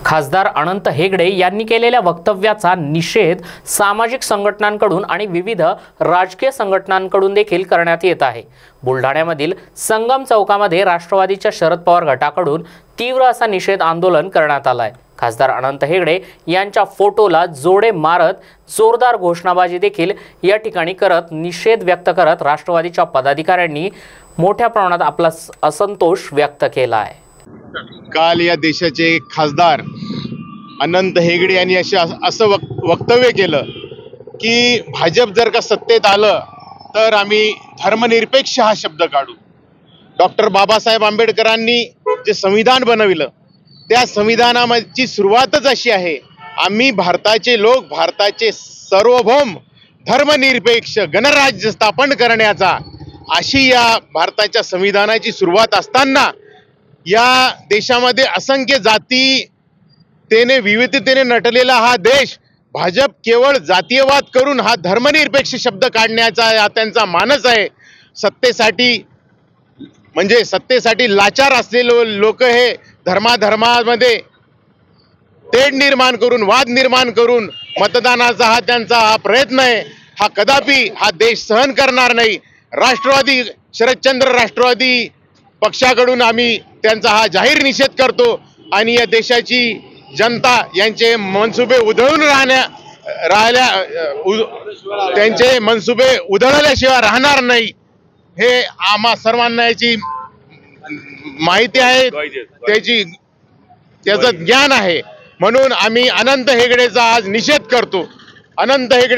खासदार अनंत हेगडे यांनी केलेल्या वक्तव्याचा निषेध सामाजिक संघटनांकडून आणि विविध राजकीय संघटनांकडून देखील करण्यात येत आहे। बुलढाण्यामधील संगम चौकामध्ये राष्ट्रवादीच्या शरद पवार गटाकडून तीव्र असा निषेध आंदोलन करण्यात आलाय। खासदार अनंत हेगडे यांच्या फोटोला जोडे मारत जोरदार घोषणाबाजी देखील या ठिकाणी करत निषेध व्यक्त करत राष्ट्रवादीच्या पदाधिकाऱ्यांनी मोठ्या प्रमाणात आपला असंतोष व्यक्त केला आहे। काल या देशाचे खासदार अनंत हेगडे यांनी असं वक्तव्य केलं की भाजप जर का सत्तेत आलं तर आम्ही धर्मनिरपेक्ष हा शब्द काढू। डॉक्टर बाबासाहेब आंबेडकरांनी जे संविधान बनविलं त्या संविधानाची सुरुवातच अशी आहे, आम्ही भारताचे लोक भारताचे सार्वभौम धर्मनिरपेक्ष गणराज्य स्थापन करण्याचा अशी या भारताच्या संविधानाची सुरुवात असताना या देशामध्ये असंख्य जातीतेने विविधतेने नटलेला हा देश भाजप केवळ जातीयवाद करून हा धर्मनिरपेक्ष शब्द काढण्याचा त्यांचा मानस आहे। सत्तेसाठी लाचार असलेले लोक हे धर्माधर्मामध्ये तेढ निर्माण करून वाद निर्माण करून मतदानाचा हा त्यांचा प्रयत्न आहे, हा कदापि हा देश सहन करणार नाही। राष्ट्रवादी शरदचंद्र राष्ट्रवादी पक्षाकडून आम्ही त्यांचा हा जाहीर निषेध करतो आणि या देशाची जनता यांचे मनसुबे त्यांचे मनसुबे उधळल्याशिवाय राहणार नाही हे आम्हा सर्वांना याची माहिती आहे, त्याचं ज्ञान आहे। म्हणून आम्ही अनंत हेगडेचा आज निषेध करतो। अनंत हेगडे